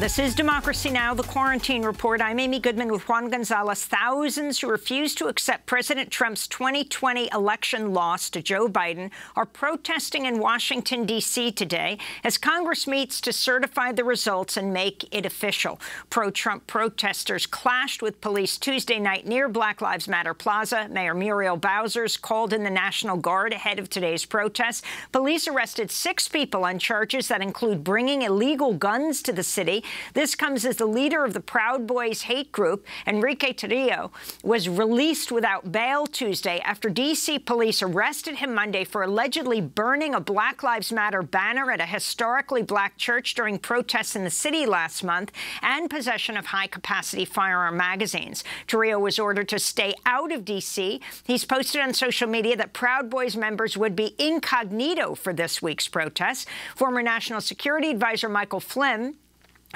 This is Democracy Now!, the Quarantine Report. I'm Amy Goodman with Juan Gonzalez. Thousands who refuse to accept President Trump's 2020 election loss to Joe Biden are protesting in Washington, D.C. today as Congress meets to certify the results and make it official. Pro-Trump protesters clashed with police Tuesday night near Black Lives Matter Plaza. Mayor Muriel Bowser called in the National Guard ahead of today's protests. Police arrested 6 people on charges that include bringing illegal guns to the city. This comes as the leader of the Proud Boys hate group, Enrique Tarrio, was released without bail Tuesday after D.C. police arrested him Monday for allegedly burning a Black Lives Matter banner at a historically black church during protests in the city last month and possession of high-capacity firearm magazines. Tarrio was ordered to stay out of D.C. He's posted on social media that Proud Boys members would be incognito for this week's protests. Former National Security Advisor Michael Flynn,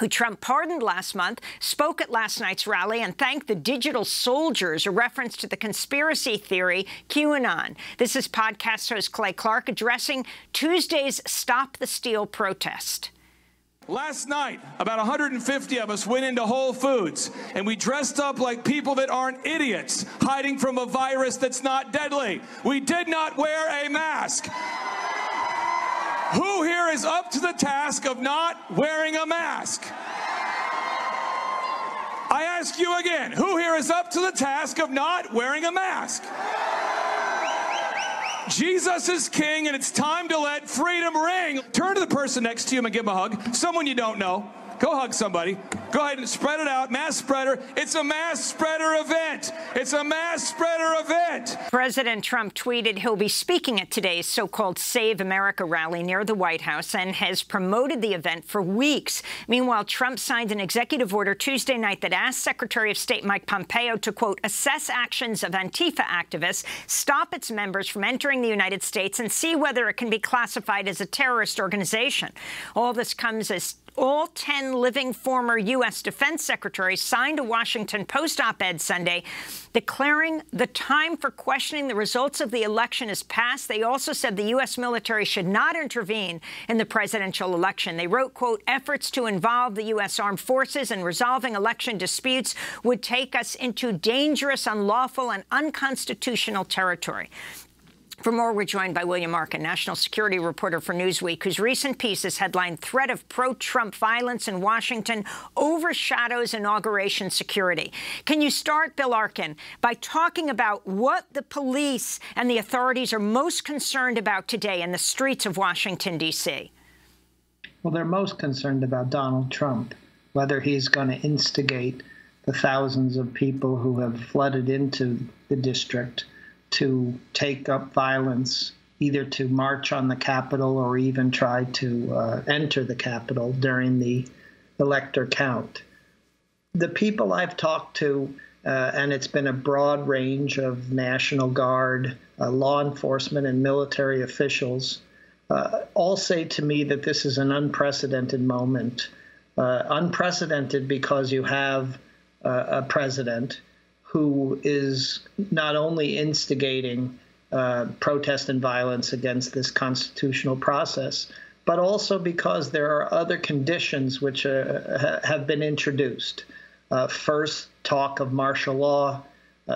who Trump pardoned last month, spoke at last night's rally and thanked the digital soldiers, a reference to the conspiracy theory QAnon. This is podcast host Clay Clark addressing Tuesday's Stop the Steal protest. Last night, about 150 of us went into Whole Foods, and we dressed up like people that aren't idiots, hiding from a virus that's not deadly. We did not wear a mask. Who here is up to the task of not wearing a mask? I ask you again, who here is up to the task of not wearing a mask? Jesus is king, and it's time to let freedom ring. Turn to the person next to you and give him a hug. Someone you don't know. Go hug somebody. Go ahead and spread it out. Mass spreader. It's a mass spreader event. It's a mass spreader event. President Trump tweeted he'll be speaking at today's so-called Save America rally near the White House and has promoted the event for weeks. Meanwhile, Trump signed an executive order Tuesday night that asked Secretary of State Mike Pompeo to, quote, assess actions of Antifa activists, stop its members from entering the United States, and see whether it can be classified as a terrorist organization. All this comes as all 10 living former U.S. defense secretaries signed a Washington Post op-ed Sunday declaring the time for questioning the results of the election is past. They also said the U.S. military should not intervene in the presidential election. They wrote, quote, efforts to involve the U.S. armed forces in resolving election disputes would take us into dangerous, unlawful, and unconstitutional territory. For more, we're joined by William Arkin, national security reporter for Newsweek, whose recent piece is headlined Threat of Pro-Trump Violence in Washington Overshadows Inauguration Security. Can you start, Bill Arkin, by talking about what the police and the authorities are most concerned about today in the streets of Washington, D.C.? Well, they're most concerned about Donald Trump, whether he's going to instigate the thousands of people who have flooded into the district to take up violence, either to march on the Capitol or even try to enter the Capitol during the elector count. The people I've talked to, and it's been a broad range of National Guard, law enforcement, and military officials, all say to me that this is an unprecedented moment. Unprecedented because you have a president who is not only instigating protest and violence against this constitutional process, but also because there are other conditions which have been introduced. First, talk of martial law.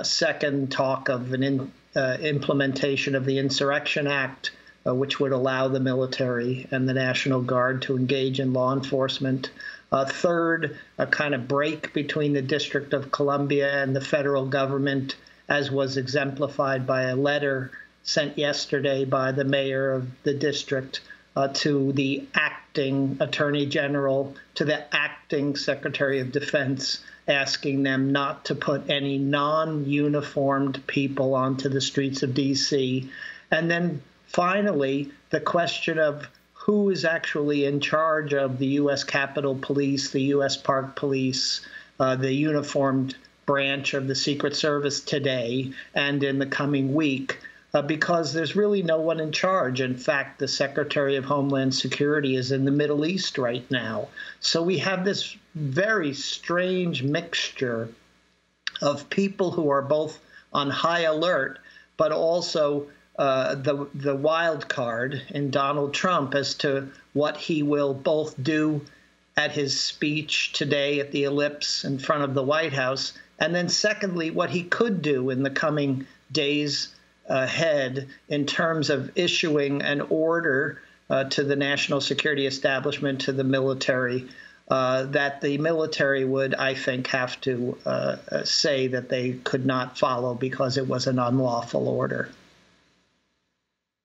Second, talk of an implementation of the Insurrection Act, which would allow the military and the National Guard to engage in law enforcement. Third, a kind of break between the District of Columbia and the federal government, as was exemplified by a letter sent yesterday by the mayor of the district to the acting attorney general, to the acting secretary of defense, asking them not to put any non-uniformed people onto the streets of D.C. And then finally, the question of who is actually in charge of the U.S. Capitol Police, the U.S. Park Police, the uniformed branch of the Secret Service today and in the coming week, because there's really no one in charge. In fact, the Secretary of Homeland Security is in the Middle East right now. So we have this very strange mixture of people who are both on high alert, but also the wild card in Donald Trump as to what he will both do at his speech today at the Ellipse in front of the White House, and then secondly, what he could do in the coming days ahead in terms of issuing an order to the national security establishment, to the military, that the military would, I think, have to say that they could not follow because it was an unlawful order.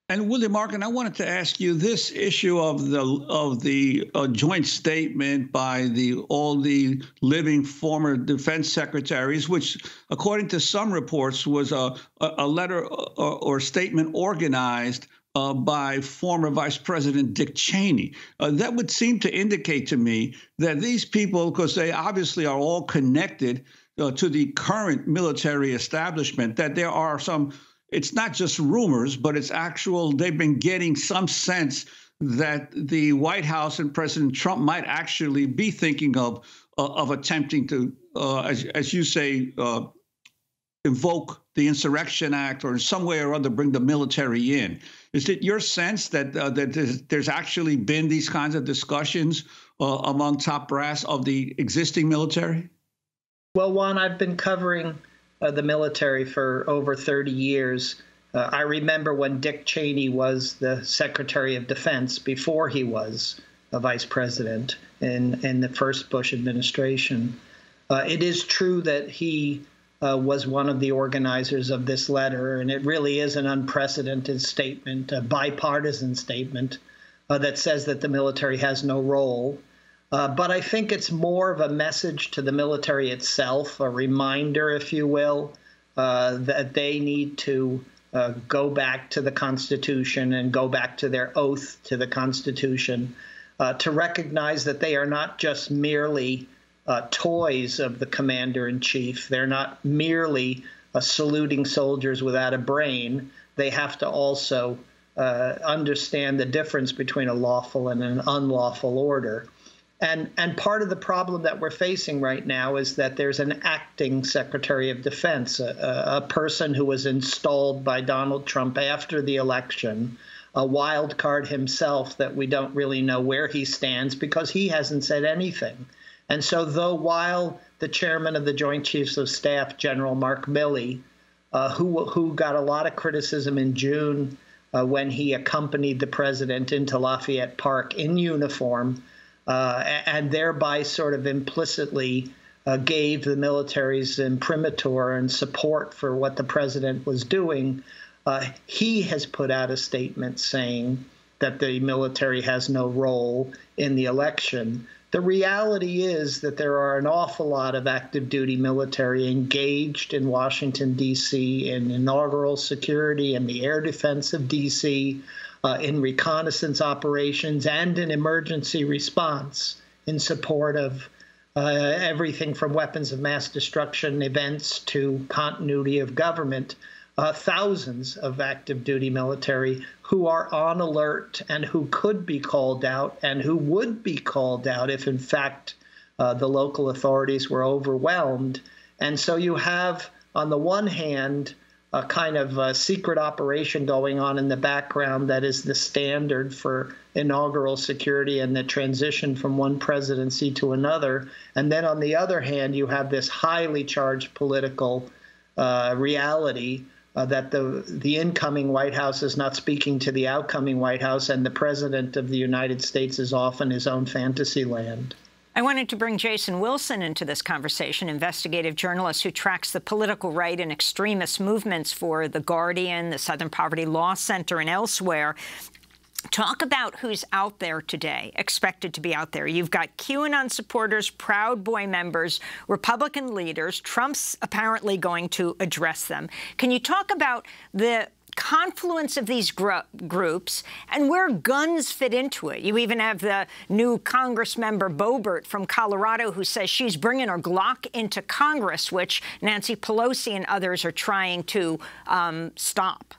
And William Arkin, I wanted to ask you this issue of the joint statement by all the living former defense secretaries, which, according to some reports, was a letter or statement organized by former Vice President Dick Cheney. That would seem to indicate to me that these people, because they obviously are all connected to the current military establishment, that there are some. It's not just rumors, but it's actual. They've been getting some sense that the White House and President Trump might actually be thinking of attempting to, as you say, invoke the Insurrection Act or in some way or other bring the military in. Is it your sense that there's actually been these kinds of discussions among top brass of the existing military? Well, Juan, I've been covering the military for over 30 years. I remember when Dick Cheney was the Secretary of Defense before he was a vice president in the first Bush administration. It is true that he was one of the organizers of this letter, and it really is an unprecedented statement, a bipartisan statement that says that the military has no role. But I think it's more of a message to the military itself, a reminder, if you will, that they need to go back to the Constitution and go back to their oath to the Constitution, to recognize that they are not just merely toys of the commander-in-chief. They're not merely saluting soldiers without a brain. They have to also understand the difference between a lawful and an unlawful order. And part of the problem that we're facing right now is that there's an acting Secretary of Defense, a person who was installed by Donald Trump after the election, a wild card himself that we don't really know where he stands because he hasn't said anything. And so while the chairman of the Joint Chiefs of Staff, General Mark Milley, who got a lot of criticism in June when he accompanied the president into Lafayette Park in uniform, and thereby sort of implicitly gave the military's imprimatur and support for what the president was doing, he has put out a statement saying that the military has no role in the election. The reality is that there are an awful lot of active duty military engaged in Washington, D.C., in inaugural security and the air defense of D.C., in reconnaissance operations and in emergency response in support of everything from weapons of mass destruction events to continuity of government. Thousands of active duty military who are on alert and who could be called out and who would be called out if, in fact, the local authorities were overwhelmed. And so you have, on the one hand, a kind of a secret operation going on in the background that is the standard for inaugural security and the transition from one presidency to another. And then on the other hand, you have this highly charged political reality that the incoming White House is not speaking to the outcoming White House, and the president of the United States is off in his own fantasy land. I wanted to bring Jason Wilson into this conversation, investigative journalist who tracks the political right and extremist movements for The Guardian, the Southern Poverty Law Center, and elsewhere. Talk about who's out there today, expected to be out there. You've got QAnon supporters, Proud Boy members, Republican leaders. Trump's apparently going to address them. Can you talk about the confluence of these groups and where guns fit into it? You even have the new Congress member Boebert from Colorado who says she's bringing her Glock into Congress, which Nancy Pelosi and others are trying to stop.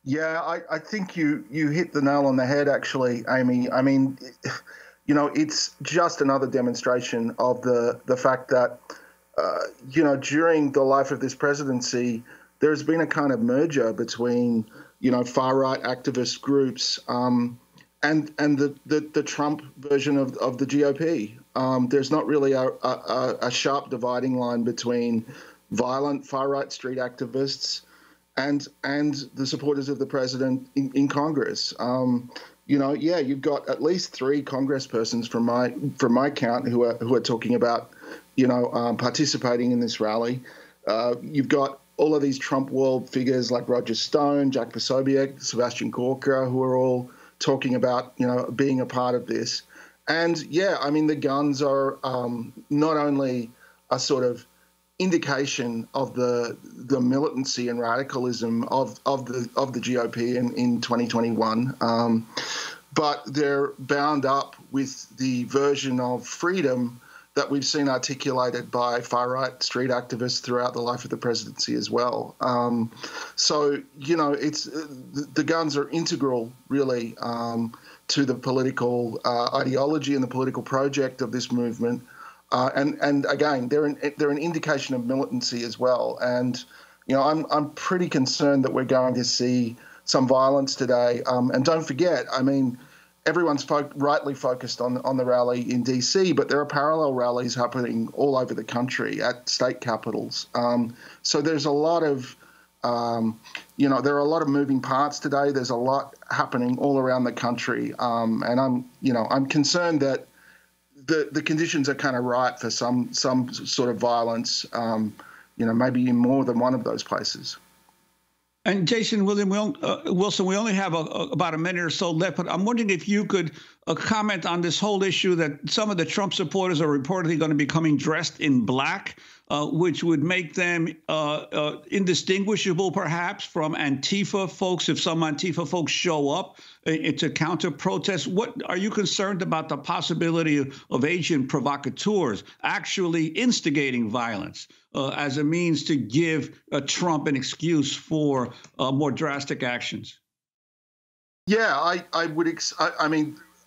Yeah, I think you hit the nail on the head, actually, Amy. I mean, you know, it's just another demonstration of the fact that, you know, during the life of this presidency, there's been a kind of merger between, you know, far-right activist groups the Trump version of the GOP. There's not really a sharp dividing line between violent far-right street activists and the supporters of the president in Congress. You've got at least 3 congresspersons from my count who are talking about, participating in this rally. You've got all of these Trump world figures like Roger Stone, Jack Posobiec, Sebastian Gorka, who are all talking about, being a part of this. And the guns are not only a sort of indication of the militancy and radicalism of the GOP in 2021, but they're bound up with the version of freedom that we've seen articulated by far-right street activists throughout the life of the presidency as well. It's the guns are integral, really, to the political ideology and the political project of this movement. And again, they're an indication of militancy as well. And I'm pretty concerned that we're going to see some violence today. And don't forget, everyone's rightly focused on the rally in DC, but there are parallel rallies happening all over the country at state capitals. So there's a lot of, there are a lot of moving parts today. There's a lot happening all around the country, and I'm concerned that the conditions are kind of right for some sort of violence, maybe in more than one of those places. And Jason Wilson, we only have about a minute or so left, but I'm wondering if you could comment on this whole issue that some of the Trump supporters are reportedly going to be coming dressed in black, which would make them indistinguishable, perhaps, from Antifa folks if some Antifa folks show up to counter protests. What are you concerned about the possibility of agent provocateurs actually instigating violence as a means to give Trump an excuse for more drastic actions? Yeah, I would.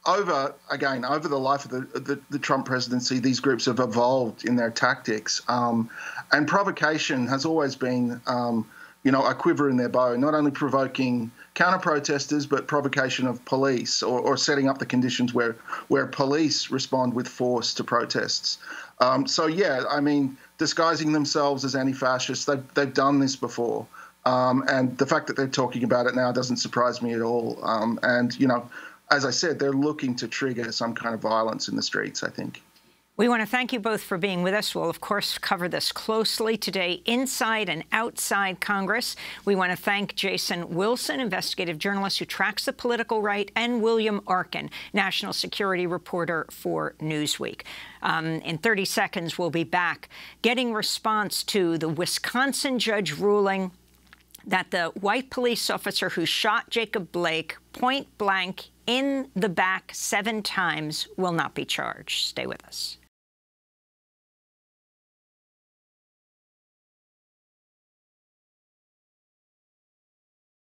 Over the life of the Trump presidency, these groups have evolved in their tactics, and provocation has always been, a quiver in their bow. Not only provoking counter-protesters, but provocation of police or setting up the conditions where police respond with force to protests. Disguising themselves as anti-fascists, they've done this before. And the fact that they're talking about it now doesn't surprise me at all. As I said, they're looking to trigger some kind of violence in the streets, I think. We want to thank you both for being with us. We'll, of course, cover this closely today inside and outside Congress. We want to thank Jason Wilson, investigative journalist who tracks the political right, and William Arkin, national security reporter for Newsweek. In 30 seconds, we'll be back getting response to the Wisconsin judge ruling that the white police officer who shot Jacob Blake point blank in the back 7 times will not be charged. Stay with us.